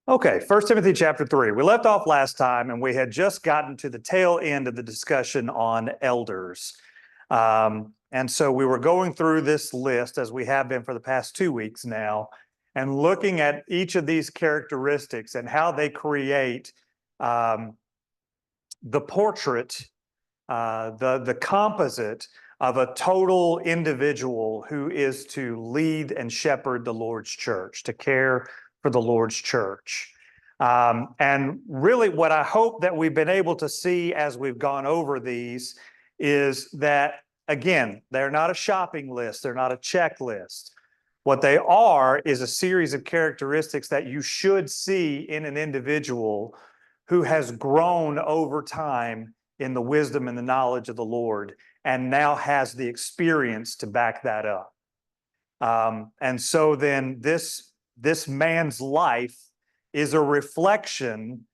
Okay, 1 Timothy chapter 3. We left off last time and we had just gotten to the tail end of the discussion on elders. And so we were going through this list as we have been for the past 2 weeks now, and looking at each of these characteristics and how they create the portrait, the composite of a total individual who is to lead and shepherd the Lord's church, to care for the Lord's church. And really what I hope that we've been able to see as we've gone over these is that, again, they're not a shopping list, they're not a checklist. What they are is a series of characteristics that you should see in an individual who has grown over time in the wisdom and the knowledge of the Lord and now has the experience to back that up. And so then this man's life is a reflection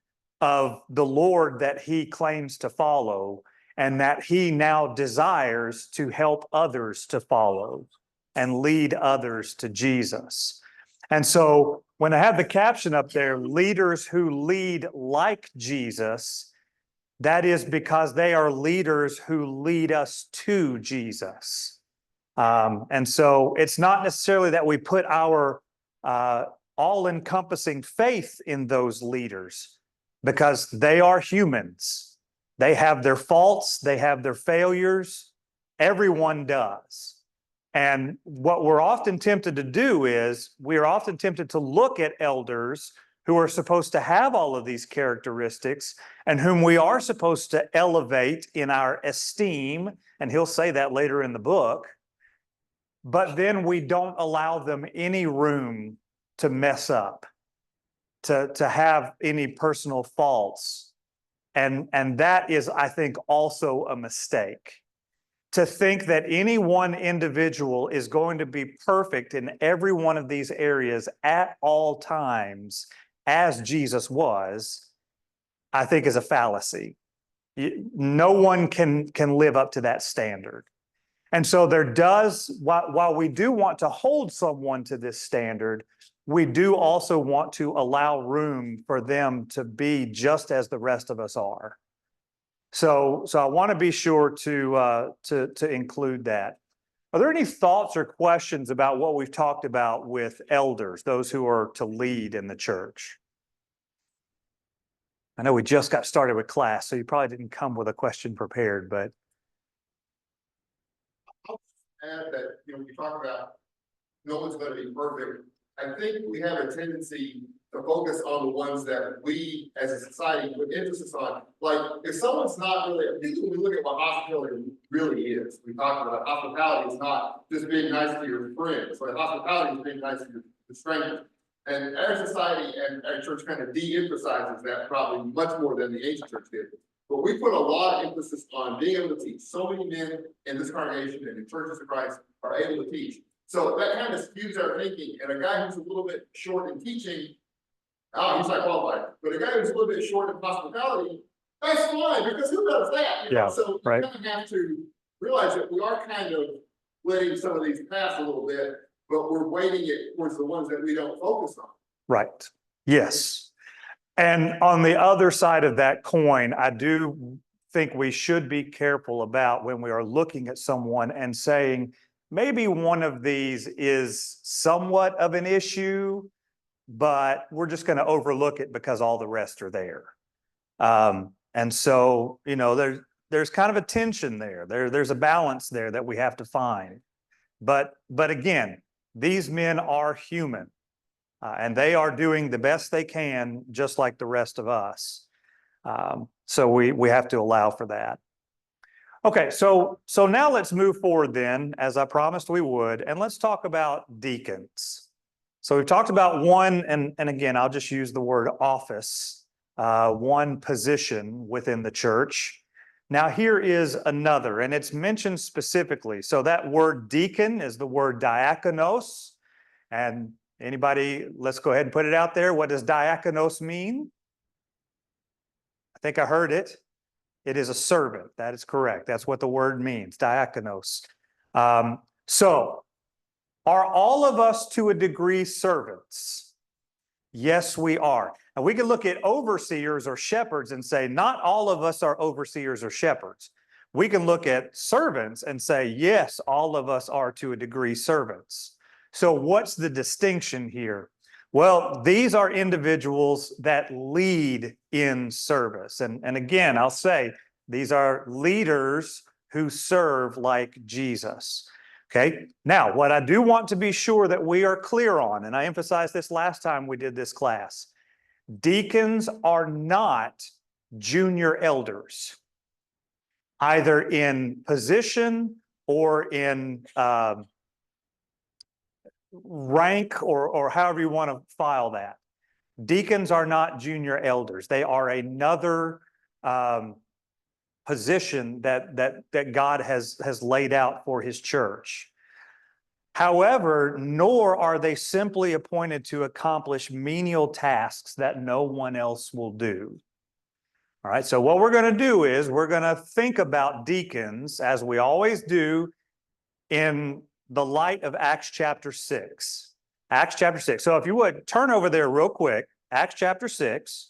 of the Lord that he claims to follow and that he now desires to help others to follow and lead others to Jesus. And so when I have the caption up there, leaders who lead like Jesus, that is because they are leaders who lead us to Jesus. And so it's not necessarily that we put our all-encompassing faith in those leaders, because they are humans. They have their faults, they have their failures. Everyone does. And what we're often tempted to do is we're often tempted to look at elders who are supposed to have all of these characteristics and whom we are supposed to elevate in our esteem, and he'll say that later in the book, but then we don't allow them any room to mess up, to have any personal faults. And that is, I think, also a mistake. To think that any one individual is going to be perfect in every one of these areas at all times, as Jesus was, I think is a fallacy. No one can live up to that standard. And so there does, while we do want to hold someone to this standard, we do also want to allow room for them to be just as the rest of us are. So I want to be sure to include that. Are there any thoughts or questions about what we've talked about with elders, those who are to lead in the church? I know we just got started with class, so you probably didn't come with a question prepared, but. I'll add that, when you talk about no one's going to be perfect, I think we have a tendency to focus on the ones that we as a society put emphasis on. Like, if someone's not really, I think when we look at what hospitality really is, we talked about hospitality is not just being nice to your friends, but hospitality is being nice to strangers. And our society and our church kind of de-emphasizes that probably much more than the ancient church did. But we put a lot of emphasis on being able to teach. So many men in this congregation and in churches of Christ are able to teach. So that kind of skews our thinking. And a guy who's a little bit short in teaching, he's not qualified. But a guy who's a little bit short in hospitality, that's fine, because who does that? Yeah, so right. You kind of have to realize that we are kind of letting some of these pass a little bit, but we're weighting it towards the ones that we don't focus on. Right. Yes. And on the other side of that coin, I do think we should be careful about when we are looking at someone and saying, maybe one of these is somewhat of an issue, but we're just going to overlook it because all the rest are there. And so, there's kind of a tension there. There's a balance there that we have to find. But again, these men are human, and they are doing the best they can, just like the rest of us. So we have to allow for that. Okay, so now let's move forward then, as I promised we would, and let's talk about deacons. So we've talked about one, and again, I'll just use the word office, one position within the church. Now here is another, and it's mentioned specifically. So that word deacon is the word diakonos. And anybody, let's go ahead and put it out there. What does diakonos mean? I think I heard it. It is a servant. That is correct. That's what the word means, diakonos. So are all of us to a degree servants? Yes, we are. And we can look at overseers or shepherds and say, not all of us are overseers or shepherds. We can look at servants and say, yes, all of us are to a degree servants. So what's the distinction here? Well, these are individuals that lead in service. And again, I'll say these are leaders who serve like Jesus. Okay, now what I do want to be sure that we are clear on, and I emphasized this last time we did this class, deacons are not junior elders, either in position or in rank or however you want to file that. Deacons are not junior elders. They are another position that God has laid out for his church. However, nor are they simply appointed to accomplish menial tasks that no one else will do. All right, so what we're going to do is we're going to think about deacons, as we always do, in the light of Acts chapter 6. Acts chapter 6. So if you would, turn over there real quick. Acts chapter 6.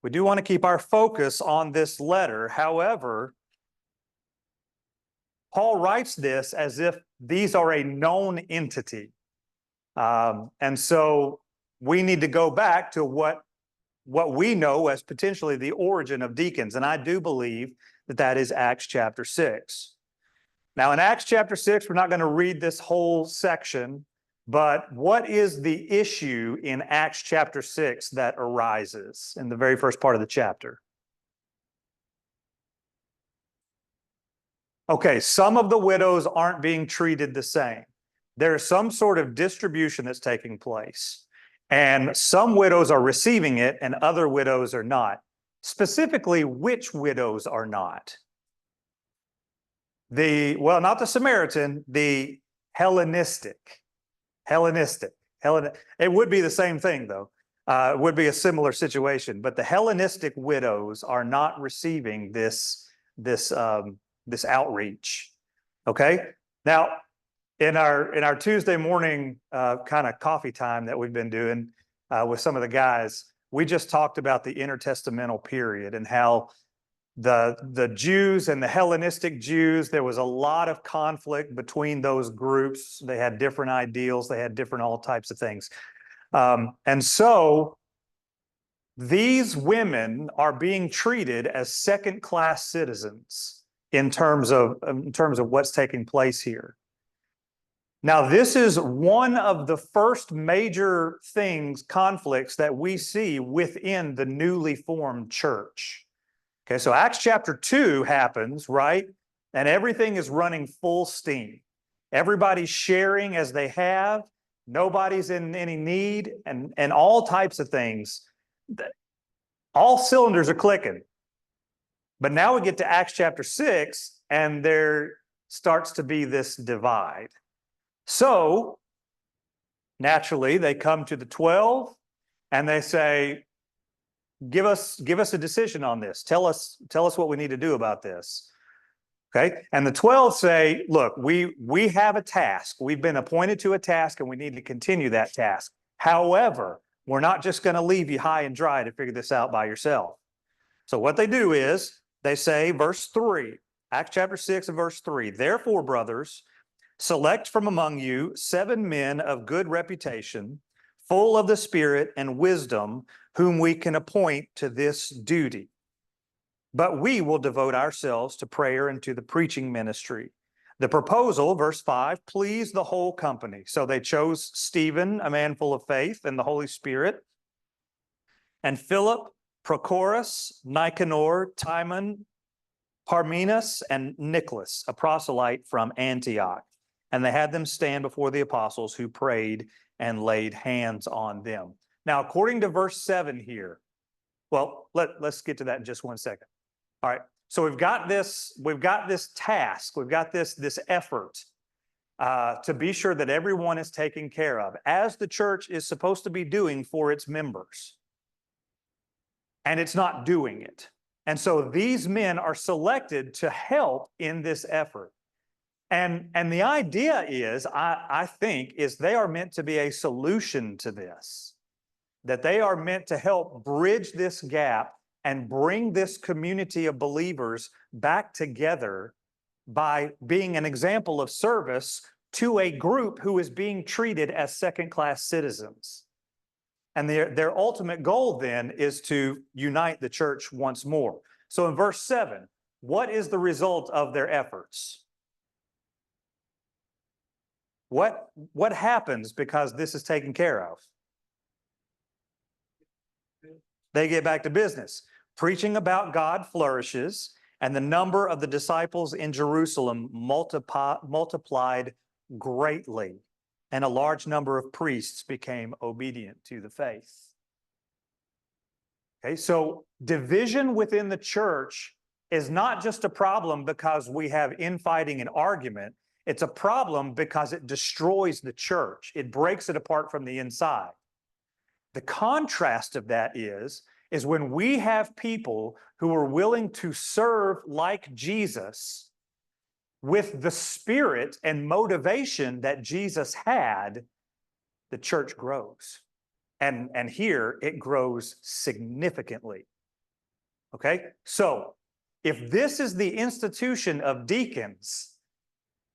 We do want to keep our focus on this letter. However, Paul writes this as if these are a known entity. And so we need to go back to what we know as potentially the origin of deacons. And I do believe that is Acts chapter 6. Now, in Acts chapter 6, we're not going to read this whole section, but what is the issue in Acts chapter 6 that arises in the very first part of the chapter? Okay, some of the widows aren't being treated the same. There's some sort of distribution that's taking place, and some widows are receiving it and other widows are not. Specifically, which widows are not? Not the Samaritan, the Hellenistic. It would be the same thing, though. It would be a similar situation, but the Hellenistic widows are not receiving this outreach. Okay. Now, in our Tuesday morning kind of coffee time that we've been doing with some of the guys, we just talked about the intertestamental period and how the Jews and the Hellenistic Jews, there was a lot of conflict between those groups. They had different ideals. They had different all types of things. And so these women are being treated as second-class citizens in terms of what's taking place here. Now, this is one of the first major conflicts that we see within the newly formed church. Okay, so Acts chapter 2 happens, right? And everything is running full steam. Everybody's sharing as they have. Nobody's in any need and all types of things. All cylinders are clicking. But now we get to Acts chapter 6, and there starts to be this divide. So, naturally, they come to the 12, and they say, give us a decision on this. Tell us what we need to do about this. Okay, and the 12 say, look, we have a task. We've been appointed to a task, and we need to continue that task. However, we're not just going to leave you high and dry to figure this out by yourself. So what they do is they say, verse 3, Acts chapter 6 and verse 3, therefore, brothers, select from among you 7 men of good reputation, full of the Spirit and wisdom, whom we can appoint to this duty. But we will devote ourselves to prayer and to the preaching ministry. The proposal, verse 5, pleased the whole company. So they chose Stephen, a man full of faith and the Holy Spirit, and Philip, Prochorus, Nicanor, Timon, Parmenas, and Nicholas, a proselyte from Antioch. And they had them stand before the apostles, who prayed and laid hands on them. Now, according to verse 7 here, well, let's get to that in just one second. All right, so we've got this task, we've got this effort to be sure that everyone is taken care of, as the church is supposed to be doing for its members. And it's not doing it. And so these men are selected to help in this effort. And the idea is, I think, is they are meant to be a solution to this, that they are meant to help bridge this gap and bring this community of believers back together by being an example of service to a group who is being treated as second-class citizens. And their ultimate goal then is to unite the church once more. So in verse 7, what is the result of their efforts? What happens because this is taken care of? They get back to business. Preaching about God flourishes, and the number of the disciples in Jerusalem multiplied greatly, and a large number of priests became obedient to the faith. Okay, so division within the church is not just a problem because we have infighting and argument. It's a problem because it destroys the church. It breaks it apart from the inside. The contrast of that is when we have people who are willing to serve like Jesus with the spirit and motivation that Jesus had, the church grows. And here it grows significantly. Okay, so if this is the institution of deacons,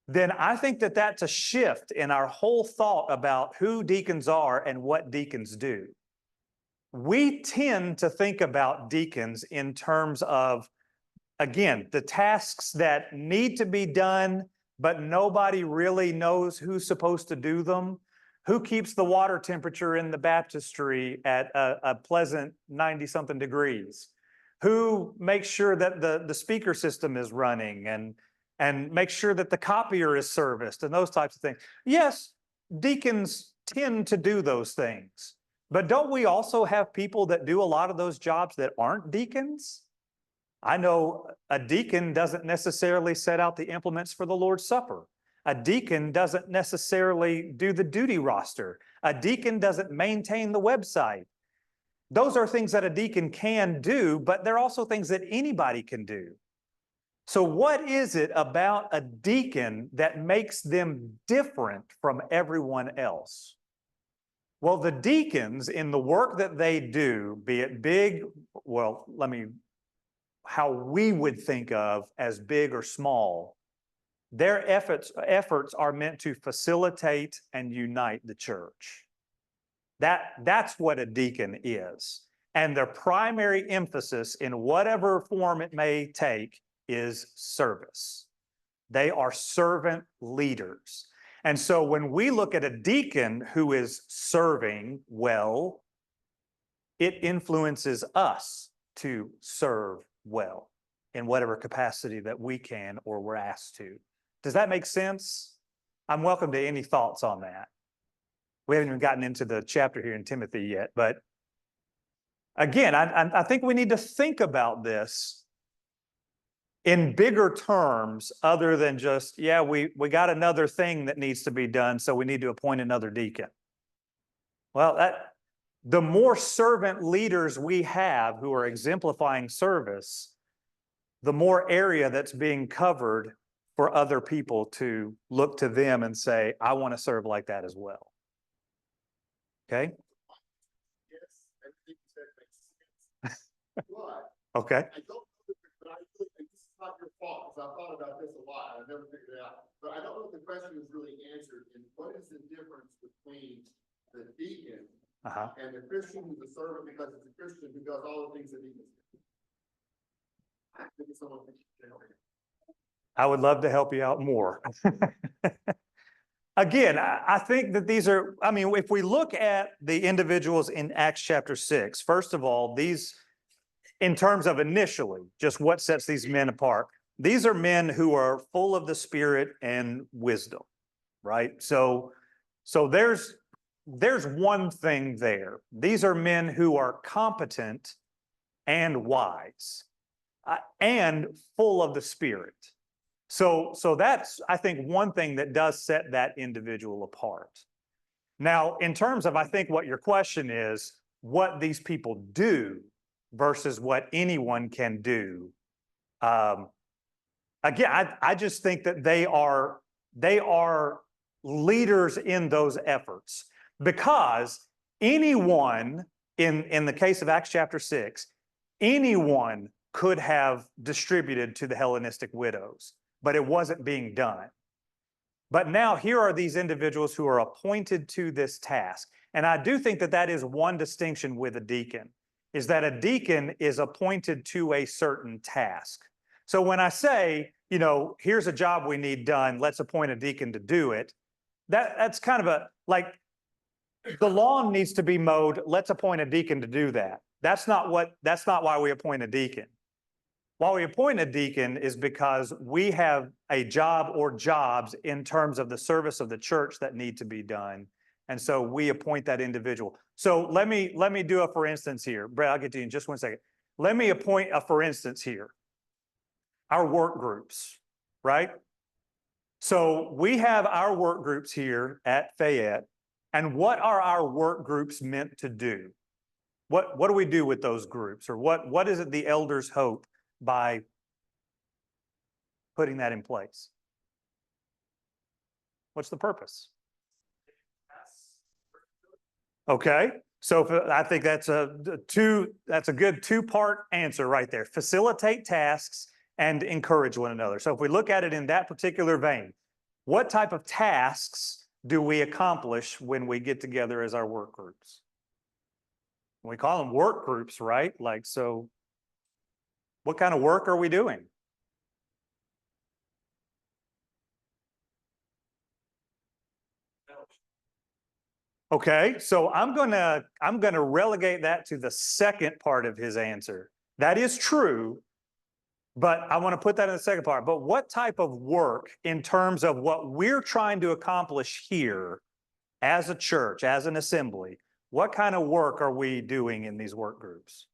then I think that that's a shift in our whole thought about who deacons are and what deacons do. We tend to think about deacons in terms of, again, the tasks that need to be done, but nobody really knows who's supposed to do them. Who keeps the water temperature in the baptistry at a pleasant 90-something degrees? Who makes sure that the speaker system is running and makes sure that the copier is serviced and those types of things? Yes, deacons tend to do those things. But don't we also have people that do a lot of those jobs that aren't deacons? I know a deacon doesn't necessarily set out the implements for the Lord's Supper. A deacon doesn't necessarily do the duty roster. A deacon doesn't maintain the website. Those are things that a deacon can do, but they're also things that anybody can do. So what is it about a deacon that makes them different from everyone else? Well, the deacons, in the work that they do, be it big, well, how we would think of as big or small, their efforts are meant to facilitate and unite the church. That's what a deacon is. And their primary emphasis, in whatever form it may take, is service. They are servant leaders. And so when we look at a deacon who is serving well, it influences us to serve well in whatever capacity that we can or we're asked to. Does that make sense? I'm welcome to any thoughts on that. We haven't even gotten into the chapter here in Timothy yet, but again, I think we need to think about this in bigger terms other than just, yeah, we got another thing that needs to be done, so we need to appoint another deacon. Well, the more servant leaders we have who are exemplifying service, the more area that's being covered for other people to look to them and say, I want to serve like that as well. Okay? Yes, everything you said makes sense. But Okay. I don't know that, but I really think this is not your fault, because I've thought about this a lot, and I never figured it out. But I don't know if the question is really answered in what is the difference between the deacon and the Christian who's a servant because it's a Christian who does all the things that deacons do. Maybe someone can help me. I would love to help you out more. Again, I think that these are, I mean, if we look at the individuals in Acts chapter 6, first of all, these, in terms of initially, just what sets these men apart, these are men who are full of the Spirit and wisdom, right? So there's one thing there. These are men who are competent and wise and full of the Spirit. So that's, I think, one thing that does set that individual apart. Now, in terms of, I think, what your question is, what these people do versus what anyone can do. Again, I just think that they are they are leaders in those efforts, because anyone, in the case of Acts chapter 6, anyone could have distributed to the Hellenistic widows, but it wasn't being done. But now here are these individuals who are appointed to this task. And I do think that that is one distinction with a deacon, is that a deacon is appointed to a certain task. So when I say, you know, here's a job we need done, let's appoint a deacon to do it, that's kind of a, like, the lawn needs to be mowed, let's appoint a deacon to do that. That's not why we appoint a deacon. Why we appoint a deacon is because we have a job or jobs in terms of the service of the church that need to be done. And so we appoint that individual. So let me do a for instance here. Brad, I'll get to you in just 1 second. Let me appoint a for instance here. Our work groups, right? So we have our work groups here at Fayette. And what are our work groups meant to do? What do we do with those groups? Or what is it the elders hope by putting that in place? What's the purpose? Okay, so I think that's a good two-part answer right there. Facilitate tasks and encourage one another. So if we look at it in that particular vein, what type of tasks do we accomplish when we get together as our work groups? We call them work groups, right? Like, so what kind of work are we doing? Okay, so I'm gonna relegate that to the second part of his answer. That is true, but I want to put that in the second part. But what type of work in terms of what we're trying to accomplish here as a church, as an assembly, what kind of work are we doing in these work groups?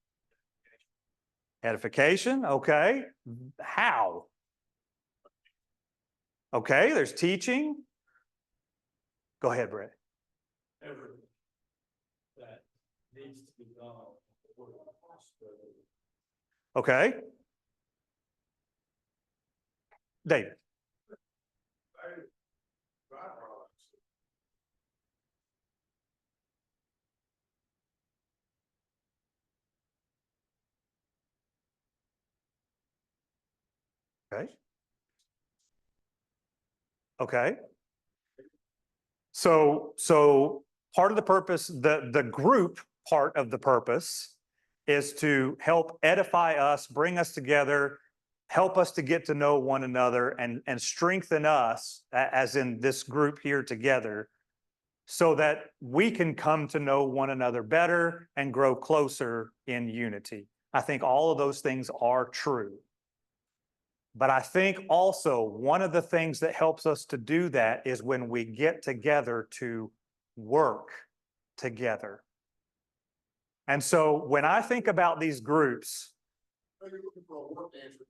Edification, okay. How? Okay, there's teaching. Go ahead, Brett. Everything that needs to be done. Okay. David. Okay. Okay. So part of the purpose, the group part of the purpose is to help edify us, bring us together, help us to get to know one another and strengthen us, as in this group here together, so that we can come to know one another better and grow closer in unity. I think all of those things are true. But I think also one of the things that helps us to do that is when we get together to work together. And so when I think about these groups. So you're looking for a work answer.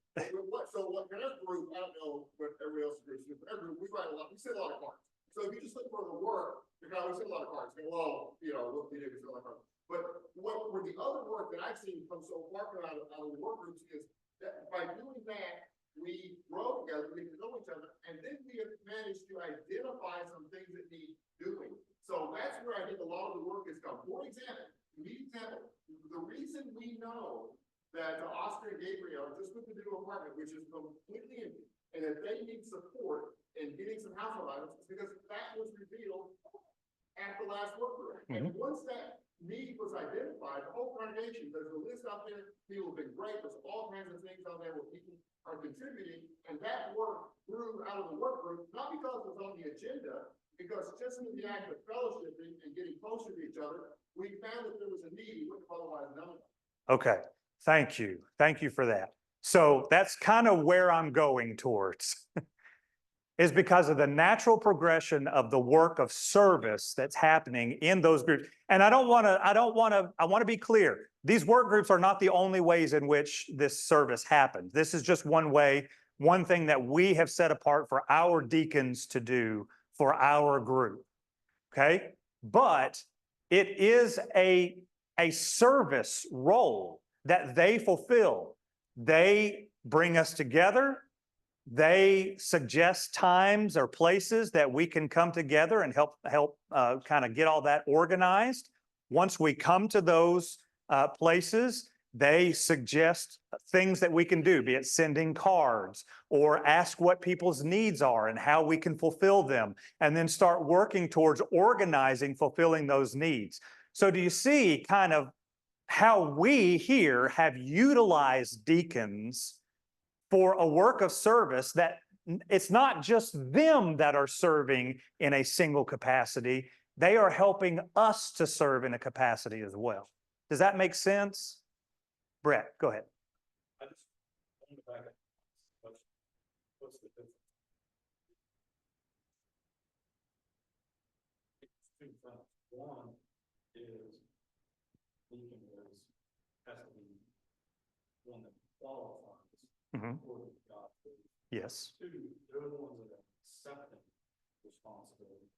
So in our group, I don't know what everybody else's group is, but our group, we send a lot of cards. So if you just look for the work, we send a lot of cards. Well, you know, what we do, we send a lot of cards. But where the other work that I've seen come so far out of the work groups is that by doing that, we grow together, we get to know each other, and then we have managed to identify some things that need doing. So that's where I think a lot of the work has come. For example, the reason we know that Oscar and Gabriel just put the new apartment, which is completely empty, and that they need support in getting some household items, is because that was revealed at the last work group. And once that need was identified, the whole congregation, there's a list out there, people have been great, there's all kinds of things out there where people are contributing, and that work grew out of the work group, not because it was on the agenda, because just in the act of fellowshipping and getting closer to each other, we found that there was a need we wouldn't have otherwise known. Okay, thank you. Thank you for that. So that's kind of where I'm going towards. Is because of the natural progression of the work of service that's happening in those groups. And I want to be clear. These work groups are not the only ways in which this service happens. This is just one way, one thing that we have set apart for our deacons to do for our group, okay? But it is a service role that they fulfill. They bring us together. They suggest times or places that we can come together and help kind of get all that organized. Once we come to those places, they suggest things that we can do, be it sending cards or ask what people's needs are and how we can fulfill them, and then start working towards organizing, fulfilling those needs. So do you see kind of how we here have utilized deacons for a work of service that it's not just them that are serving in a single capacity, they are helping us to serve in a capacity as well. Does that make sense? Brett, go ahead. I just want to back up. What's the difference? It's two things. One is deacon has to be one that qualifies Mhm. for the job. Yes. Two, they're the ones that are accepting responsibility.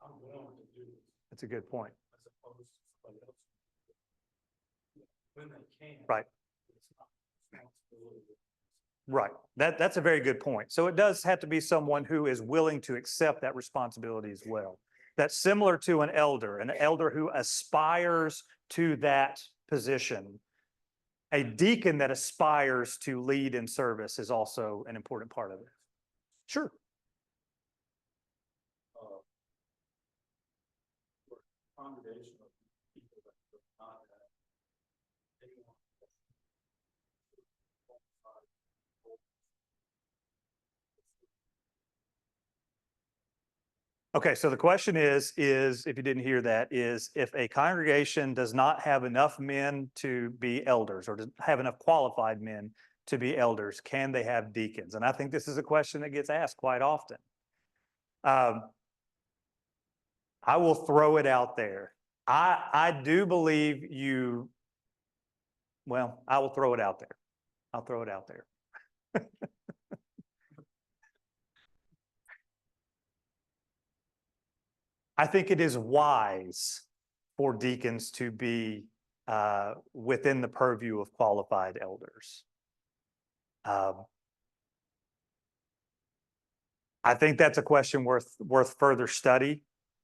I'm willing to do this That's a good point. as opposed to somebody else. When they can. Right. It's not responsibility. Right. That's a very good point. So it does have to be someone who is willing to accept that responsibility as well. That's similar to an elder who aspires to that position. A deacon that aspires to lead in service is also an important part of it. Sure. For a congregation of people that do not have anyone. Okay, so the question is if you didn't hear that, is if a congregation does not have enough men to be elders or doesn't have enough qualified men to be elders, can they have deacons? And I think this is a question that gets asked quite often. I will throw it out there. I do believe you, well, I will throw it out there. I'll throw it out there. I think it is wise for deacons to be within the purview of qualified elders. I think that's a question worth further study.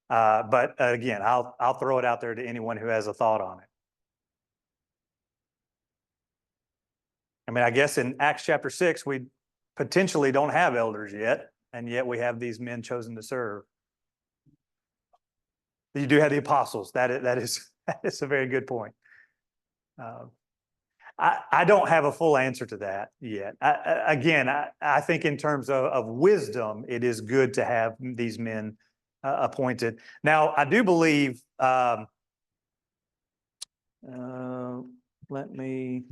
But again, I'll throw it out there to anyone who has a thought on it. I mean, I guess in Acts chapter 6, we potentially don't have elders yet, and yet we have these men chosen to serve. You do have the apostles. That is a very good point. I don't have a full answer to that yet. I think in terms of wisdom, it is good to have these men appointed. Now, I do believe, let me.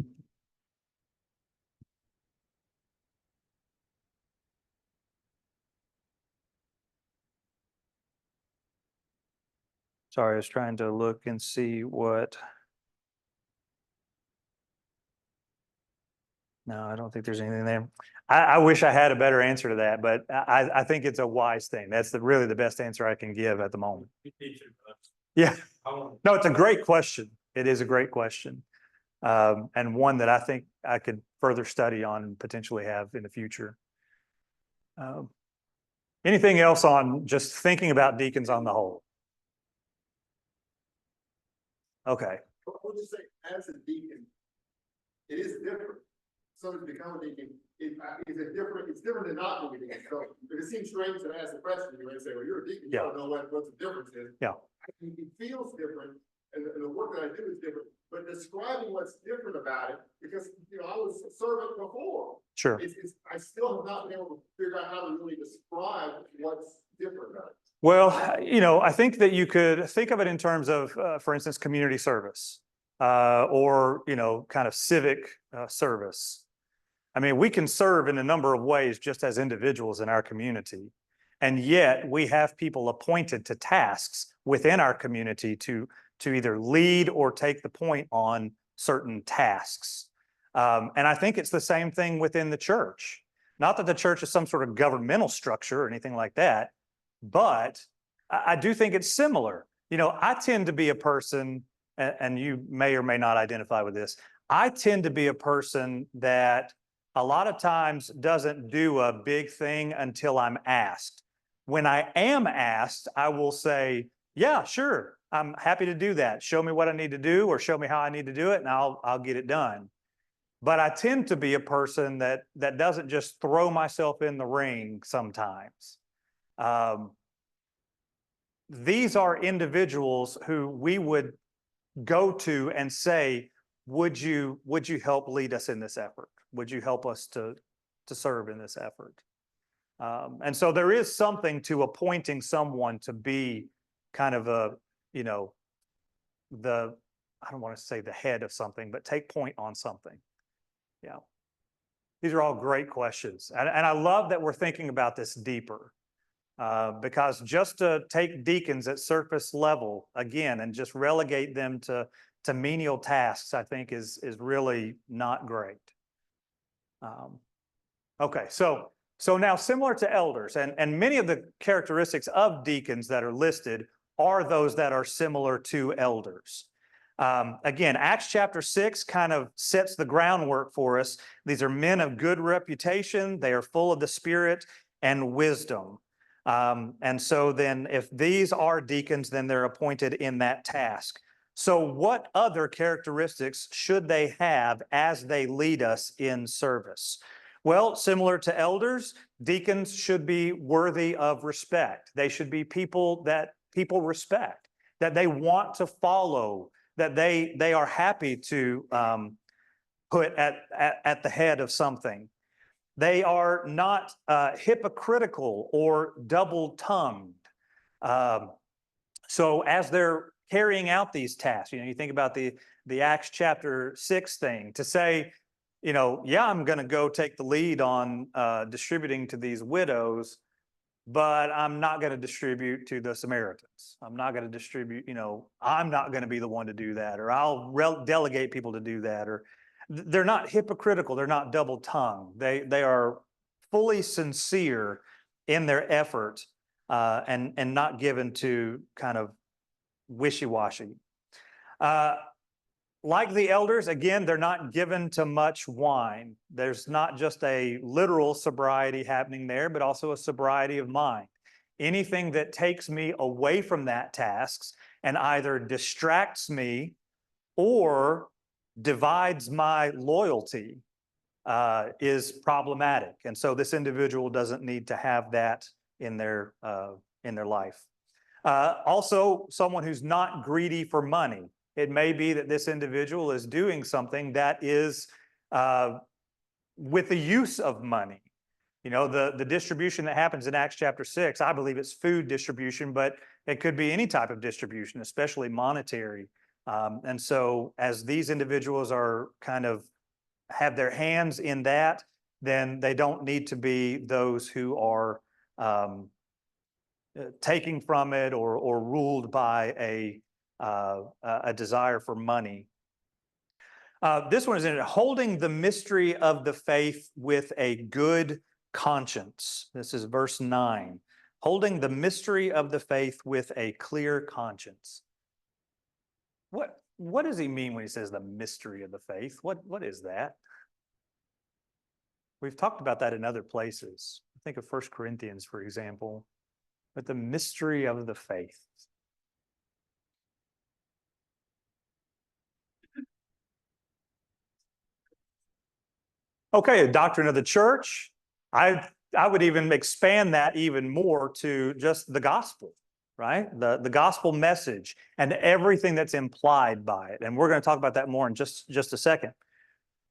Sorry, I was trying to look and see what. No, I don't think there's anything there. I wish I had a better answer to that, but I think it's a wise thing. That's really the best answer I can give at the moment. Yeah. No, it's a great question. It is a great question. And one that I think I could further study on and potentially have in the future. Anything else on just thinking about deacons on the whole? Okay. I'll just say, as a deacon, it is different. So to become a deacon, it's different than not being a deacon. So if it seems strange to ask the question, you may say, well, you're a deacon, you don't know what the difference is. Yeah. It feels different, and the work that I do is different, but describing what's different about it, because, I was a servant before. Sure. I still have not been able to figure out how to really describe what's different about it. Well, I think that you could think of it in terms of, for instance, community service, or, kind of civic service. I mean, we can serve in a number of ways just as individuals in our community. And yet we have people appointed to tasks within our community to either lead or take the point on certain tasks. And I think it's the same thing within the church. Not that the church is some sort of governmental structure or anything like that, but I do think it's similar. I tend to be a person, and you may or may not identify with this. I tend to be a person that a lot of times doesn't do a big thing until I'm asked. When I am asked, I will say, yeah, sure, I'm happy to do that. Show me what I need to do or show me how I need to do it and I'll get it done. But I tend to be a person that doesn't just throw myself in the ring sometimes. These are individuals who we would go to and say, would you help lead us in this effort? Would you help us to serve in this effort? And so there is something to appointing someone to be kind of a, you know, I don't want to say the head of something, but take point on something. Yeah. These are all great questions. And I love that we're thinking about this deeper. Because just to take deacons at surface level again and just relegate them to menial tasks, I think is really not great. Okay, so now similar to elders, and many of the characteristics of deacons that are listed are those that are similar to elders. Again, Acts chapter 6 kind of sets the groundwork for us. These are men of good reputation. They are full of the Spirit and wisdom. And so then if these are deacons, then they're appointed in that task. So what other characteristics should they have as they lead us in service? Well, similar to elders, deacons should be worthy of respect. They should be people that people respect, that they want to follow, that they are happy to put at the head of something. They are not hypocritical or double-tongued. So as they're carrying out these tasks, you think about the Acts chapter 6 thing, to say, yeah, I'm going to go take the lead on distributing to these widows, but I'm not going to distribute to the Samaritans. I'm not going to distribute, I'm not going to be the one to do that, or I'll delegate people to do that, or they're not hypocritical. They're not double-tongued. They are fully sincere in their effort and not given to kind of wishy-washy. Like the elders, again, they're not given to much wine. There's not just a literal sobriety happening there, but also a sobriety of mind. Anything that takes me away from that task and either distracts me or divides my loyalty is problematic. And so this individual doesn't need to have that in their life. Also, someone who's not greedy for money. It may be that this individual is doing something that is with the use of money. The distribution that happens in Acts chapter 6, I believe it's food distribution, but it could be any type of distribution, especially monetary. And so as these individuals are kind of have their hands in that, then they don't need to be those who are taking from it or ruled by a desire for money. This one is in it, holding the mystery of the faith with a good conscience. This is verse 9. Holding the mystery of the faith with a clear conscience. What does he mean when he says the mystery of the faith? What is that? We've talked about that in other places. Think of 1 Corinthians, for example, but the mystery of the faith. Okay, a doctrine of the church. I would even expand that even more to just the gospel, right? The gospel message and everything that's implied by it. And we're going to talk about that more in just a second.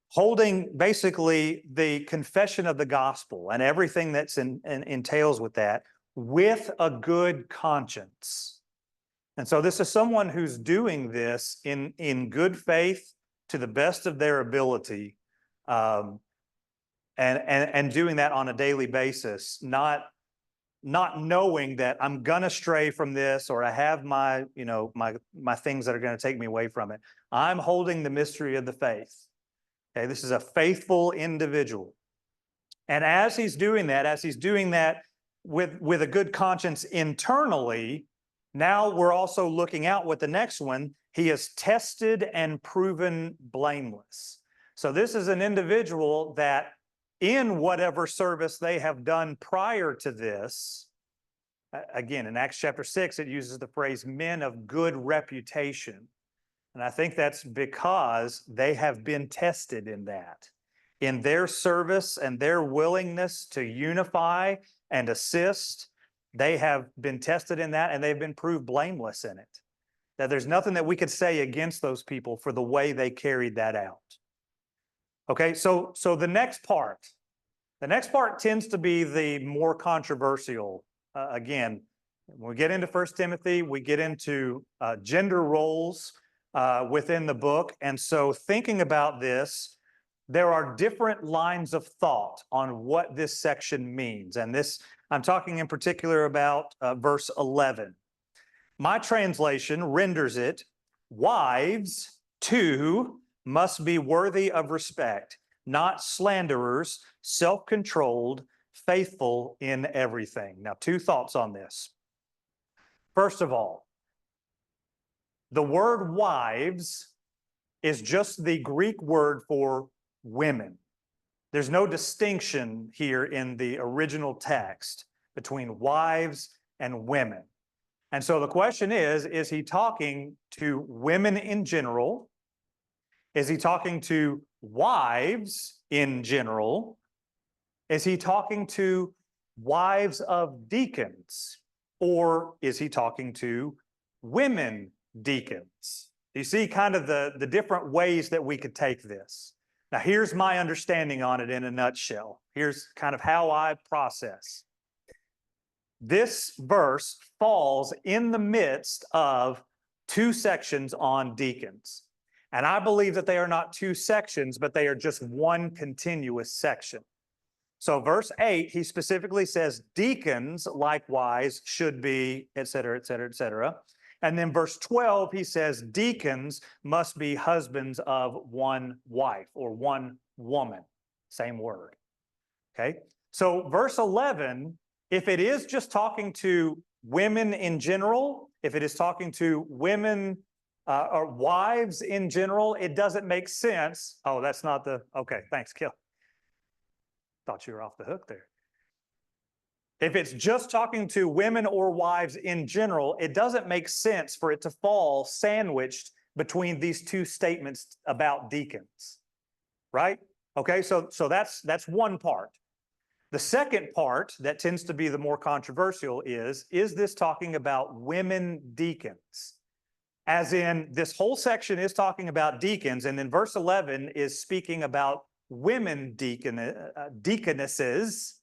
Holding basically the confession of the gospel and everything that's entails with that with a good conscience. And so this is someone who's doing this in good faith to the best of their ability, and doing that on a daily basis, not knowing that I'm gonna stray from this or I have my things that are going to take me away from it. I'm holding the mystery of the faith. Okay, this is a faithful individual. And as he's doing that with a good conscience internally, now we're also looking out with the next one. He is tested and proven blameless. So this is an individual that in whatever service they have done prior to this. Again, in Acts chapter 6, it uses the phrase men of good reputation. And I think that's because they have been tested in that, in their service and their willingness to unify and assist. They have been tested in that, and they've been proved blameless in it. That there's nothing that we could say against those people for the way they carried that out. Okay, so the next part tends to be the more controversial. Again, when we get into 1 Timothy, we get into gender roles within the book. And so thinking about this, there are different lines of thought on what this section means. And this, I'm talking in particular about verse 11. My translation renders it, wives too must be worthy of respect, not slanderers, self-controlled, faithful in everything. Now, two thoughts on this. First of all, the word wives is just the Greek word for women. There's no distinction here in the original text between wives and women. And so the question is he talking to women in general? Is he talking to wives in general? Is he talking to wives of deacons? Or is he talking to women deacons? You see kind of the different ways that we could take this. Now, here's my understanding on it in a nutshell. Here's kind of how I process. This verse falls in the midst of two sections on deacons. And I believe that they are not two sections, but they are just one continuous section. So verse 8, he specifically says deacons likewise should be, et cetera, et cetera, et cetera. And then verse 12, he says deacons must be husbands of one wife or one woman. Same word. Okay. So verse 11, if it is just talking to women in general, if it is talking to women or wives in general, it doesn't make sense. Oh, that's not the, okay, thanks, Kill. Thought you were off the hook there. If it's just talking to women or wives in general, it doesn't make sense for it to fall sandwiched between these two statements about deacons, right? Okay, so that's one part. The second part that tends to be the more controversial is this talking about women deacons? As in, this whole section is talking about deacons, and then verse 11 is speaking about women deaconesses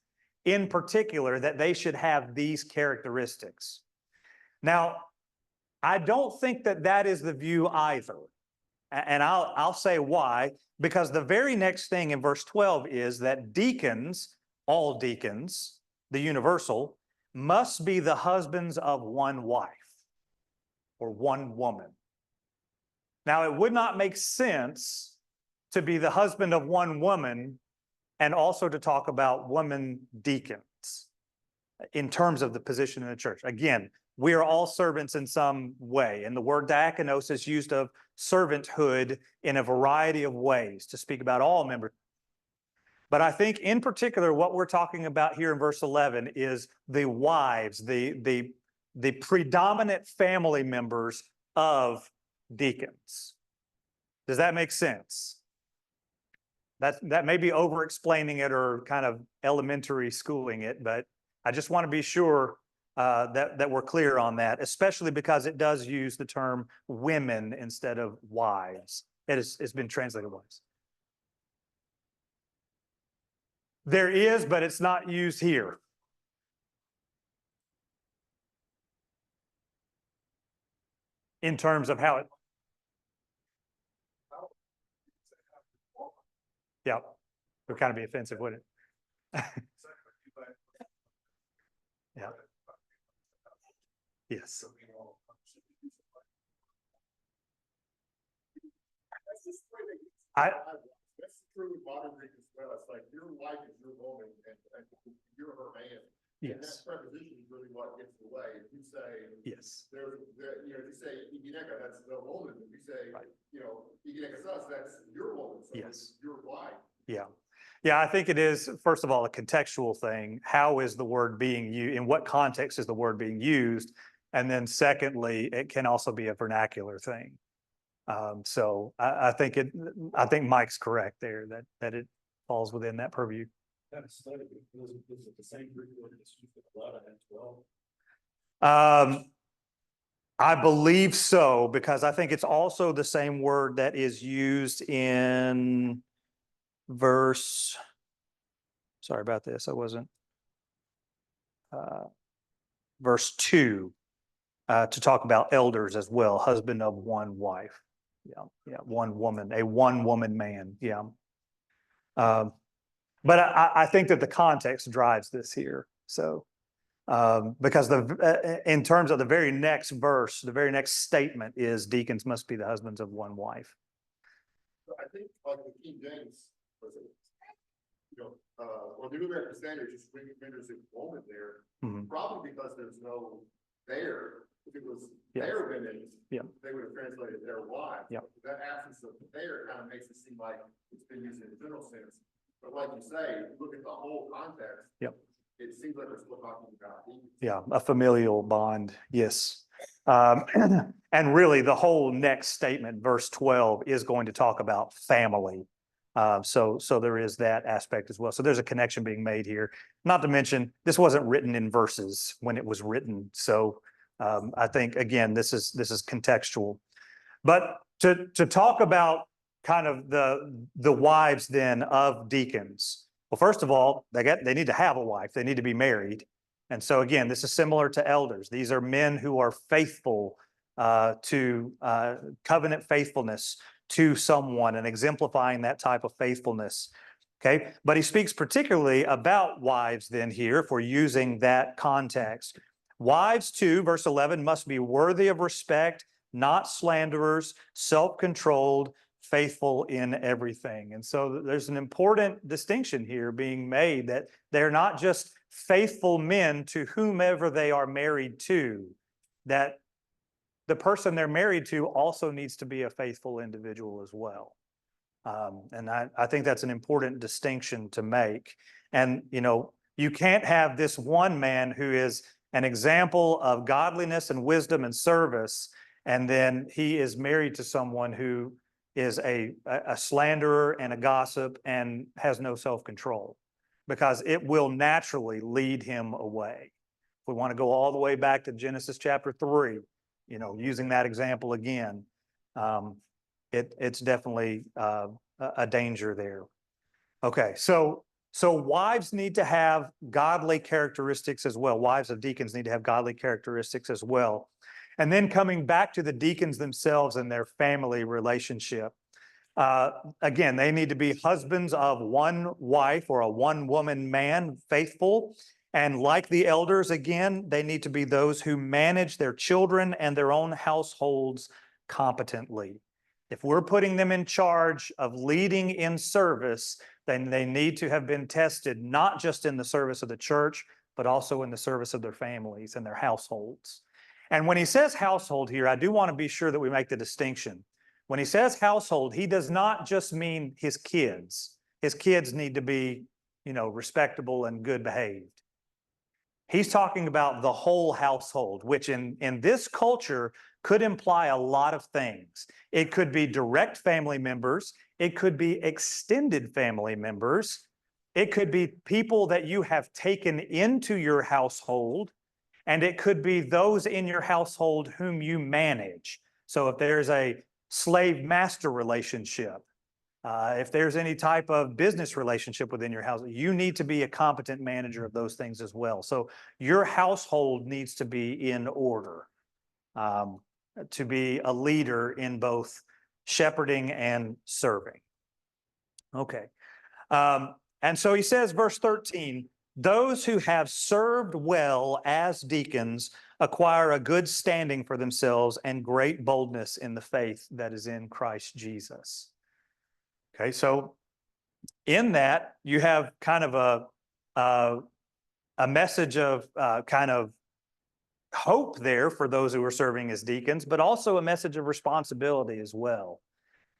in particular, that they should have these characteristics. Now, I don't think that that is the view either. And I'll say why, because the very next thing in verse 12 is that deacons, all deacons, the universal, must be the husbands of one wife or one woman. Now, it would not make sense to be the husband of one woman and also to talk about women deacons in terms of the position in the church. Again, we are all servants in some way, and the word diakonos is used of servanthood in a variety of ways to speak about all members. But I think in particular, what we're talking about here in verse 11 is the wives, the predominant family members of deacons. Does that make sense? That may be over-explaining it or kind of elementary schooling it, but I just want to be sure that we're clear on that, especially because it does use the term women instead of wives. It's been translated wives. There is, but it's not used here. In terms of how it. Yeah, it would kind of be offensive, wouldn't it? Yeah. Yes. That's true with modern Greek as well. It's like your wife is your woman and you're her man. And that Yes. preposition is really what gets in the way. If you say, Yes. if you say Igineka, that's the woman. If you say, Right. Igineka sus, that's your woman. So Yes. your wife. Yeah. Yeah, I think it is, first of all, a contextual thing. How is the word being used? In what context is the word being used? And then secondly, it can also be a vernacular thing. So I think I think Mike's correct there that it falls within that purview. Kind of study, is it the same Greek word that's used for blood as well? I believe so, because I think it's also the same word that is used in verse. Sorry about this. I wasn't. Verse 2 to talk about elders as well, husband of one wife. Yeah, one woman, a one woman man. Yeah. But I think that the context drives this here. So, because in terms of the very next verse, the very next statement is deacons must be the husbands of one wife. I think like the King James was it, or the New American Standard just renders it woman there, Mhm. probably because there's no there. If it was Yeah. their women, Yeah. they would have translated their wives. Yeah. That absence of there kind of makes it seem like it's been used in a general sense. But like you say, look at the whole context. Yep. It seems like we're still talking about deacons. Yeah, a familial bond. Yes. And really the whole next statement, verse 12, is going to talk about family. So there is that aspect as well. So there's a connection being made here. Not to mention, this wasn't written in verses when it was written. So I think, again, this is contextual. But to talk about kind of the wives then of deacons. Well, first of all, they need to have a wife. They need to be married. And so again, this is similar to elders. These are men who are faithful to covenant faithfulness to someone and exemplifying that type of faithfulness. Okay, but he speaks particularly about wives then here, if we're using that context. Wives too, verse 11, must be worthy of respect, not slanderers, self-controlled, faithful in everything. And so there's an important distinction here being made, that they're not just faithful men to whomever they are married to, that the person they're married to also needs to be a faithful individual as well. And I think that's an important distinction to make. And, you can't have this one man who is an example of godliness and wisdom and service, and then he is married to someone who is a slanderer and a gossip and has no self-control, because it will naturally lead him away. If we want to go all the way back to Genesis chapter 3, using that example again, it's definitely a danger there. Okay, so wives need to have godly characteristics as well. Wives of deacons need to have godly characteristics as well. And then coming back to the deacons themselves and their family relationship. Again, they need to be husbands of one wife or a one woman man, faithful. And like the elders, again, they need to be those who manage their children and their own households competently. If we're putting them in charge of leading in service, then they need to have been tested, not just in the service of the church, but also in the service of their families and their households. And when he says household here, I do want to be sure that we make the distinction. When he says household, he does not just mean his kids. His kids need to be, respectable and good behaved. He's talking about the whole household, which in this culture could imply a lot of things. It could be direct family members. It could be extended family members. It could be people that you have taken into your household, and it could be those in your household whom you manage. So if there's a slave-master relationship, if there's any type of business relationship within your house, you need to be a competent manager of those things as well. So your household needs to be in order, to be a leader in both shepherding and serving. Okay. And so he says, verse 13, those who have served well as deacons acquire a good standing for themselves and great boldness in the faith that is in Christ Jesus. Okay, so in that you have kind of a message of kind of hope there for those who are serving as deacons, but also a message of responsibility as well.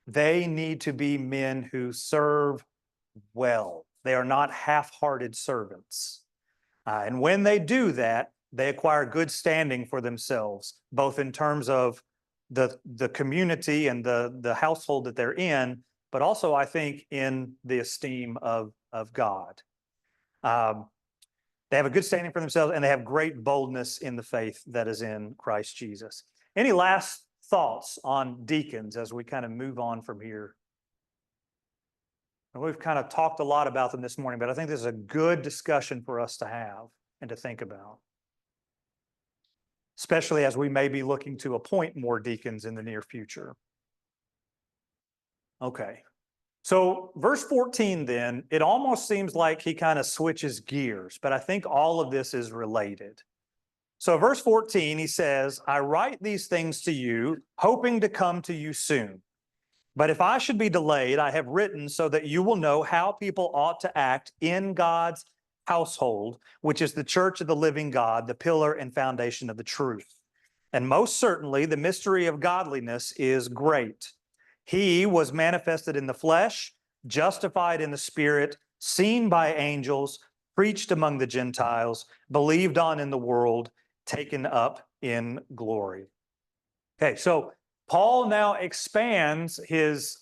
They need to be men who serve well. They are not half-hearted servants. And when they do that, they acquire good standing for themselves, both in terms of the community and the household that they're in, but also, I think, in the esteem of God. They have a good standing for themselves, and they have great boldness in the faith that is in Christ Jesus. Any last thoughts on deacons as we kind of move on from here? And we've kind of talked a lot about them this morning, but I think this is a good discussion for us to have and to think about, especially as we may be looking to appoint more deacons in the near future. Okay. So verse 14 then, it almost seems like he kind of switches gears, but I think all of this is related. So verse 14, he says, I write these things to you, hoping to come to you soon. But if I should be delayed, I have written so that you will know how people ought to act in God's household, which is the church of the living God, the pillar and foundation of the truth. And most certainly, the mystery of godliness is great. He was manifested in the flesh, justified in the spirit, seen by angels, preached among the Gentiles, believed on in the world, taken up in glory. Okay, so Paul now expands his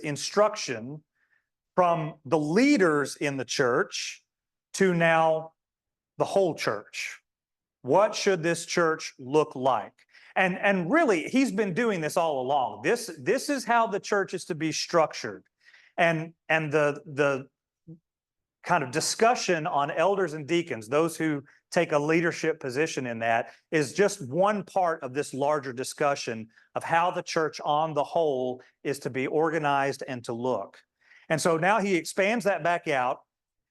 instruction from the leaders in the church to now the whole church. What should this church look like? And really, he's been doing this all along. This is how the church is to be structured. And the kind of discussion on elders and deacons, those who take a leadership position in that, is just one part of this larger discussion of how the church on the whole is to be organized and to look. And so now he expands that back out,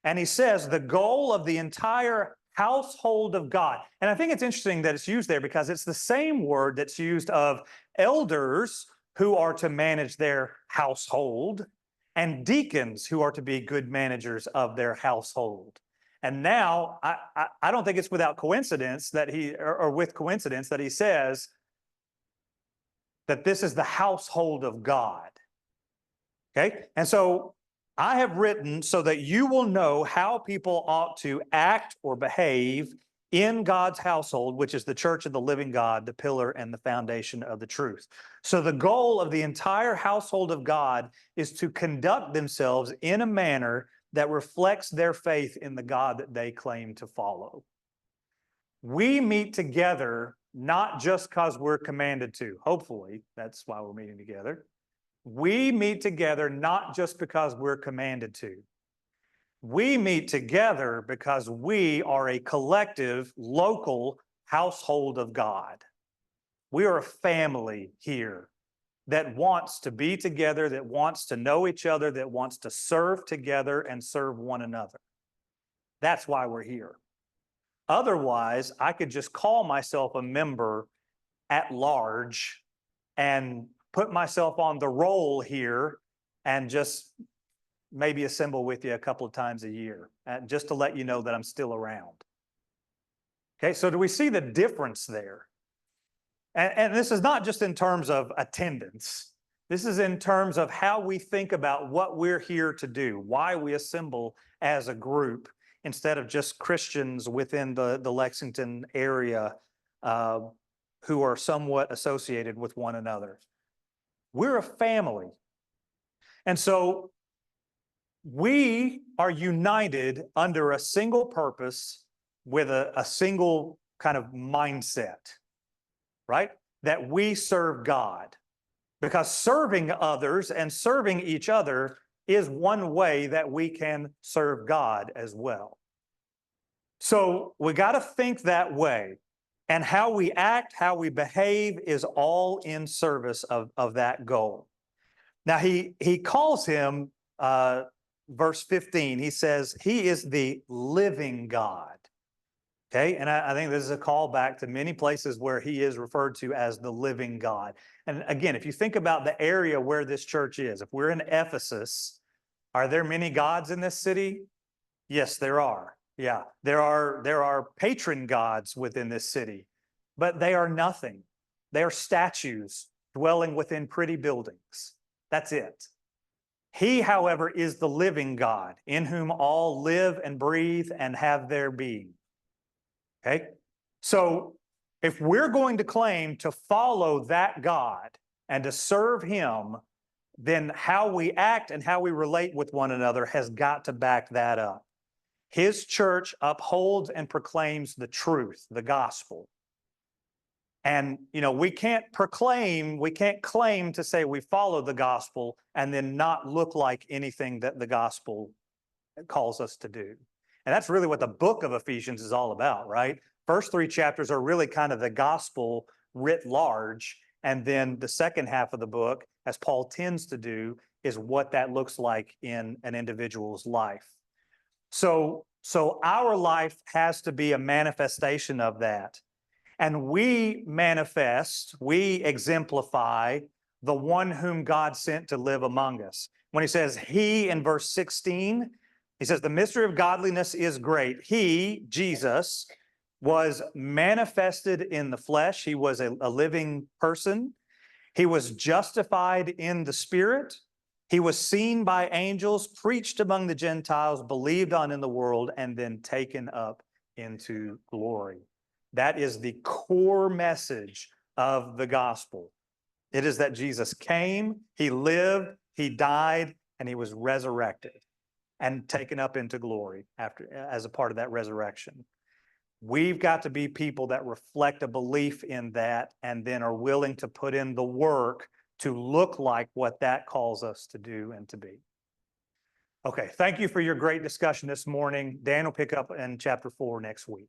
and he says the goal of the entire household of God. And I think it's interesting that it's used there because it's the same word that's used of elders who are to manage their household and deacons who are to be good managers of their household. And now I don't think it's without coincidence that with coincidence that he says that this is the household of God. Okay? And so I have written so that you will know how people ought to act or behave in God's household, which is the church of the living God, the pillar and the foundation of the truth. So the goal of the entire household of God is to conduct themselves in a manner that reflects their faith in the God that they claim to follow. We meet together not just because we're commanded to. Hopefully, that's why we're meeting together. We meet together not just because we're commanded to. We meet together because we are a collective, local household of God. We are a family here that wants to be together, that wants to know each other, that wants to serve together and serve one another. That's why we're here. Otherwise, I could just call myself a member at large and put myself on the roll here and just maybe assemble with you a couple of times a year, just to let you know that I'm still around. Okay, so do we see the difference there? And this is not just in terms of attendance. This is in terms of how we think about what we're here to do, why we assemble as a group instead of just Christians within the Lexington area who are somewhat associated with one another. We're a family. And so we are united under a single purpose with a single kind of mindset, right? That we serve God. Because serving others and serving each other is one way that we can serve God as well. So we got to think that way. And how we act, how we behave is all in service of that goal. Now, he calls him, verse 15, he says, he is the living God. Okay, and I think this is a callback to many places where he is referred to as the living God. And again, if you think about the area where this church is, if we're in Ephesus, are there many gods in this city? Yes, there are. Yeah, there are patron gods within this city, but they are nothing. They are statues dwelling within pretty buildings. That's it. He, however, is the living God, in whom all live and breathe and have their being. Okay? So if we're going to claim to follow that God and to serve him, then how we act and how we relate with one another has got to back that up. His church upholds and proclaims the truth, the gospel. And, we can't claim to say we follow the gospel and then not look like anything that the gospel calls us to do. And that's really what the book of Ephesians is all about, right? First 3 chapters are really kind of the gospel writ large. And then the second half of the book, as Paul tends to do, is what that looks like in an individual's life. So our life has to be a manifestation of that. And we exemplify the one whom God sent to live among us. When he says he in verse 16, he says, the mystery of godliness is great. He, Jesus, was manifested in the flesh. He was a living person. He was justified in the spirit. He was seen by angels, preached among the Gentiles, believed on in the world, and then taken up into glory. That is the core message of the gospel. It is that Jesus came, he lived, he died, and he was resurrected and taken up into glory as a part of that resurrection. We've got to be people that reflect a belief in that and then are willing to put in the work to look like what that calls us to do and to be. Okay, thank you for your great discussion this morning. Dan will pick up in chapter 4 next week.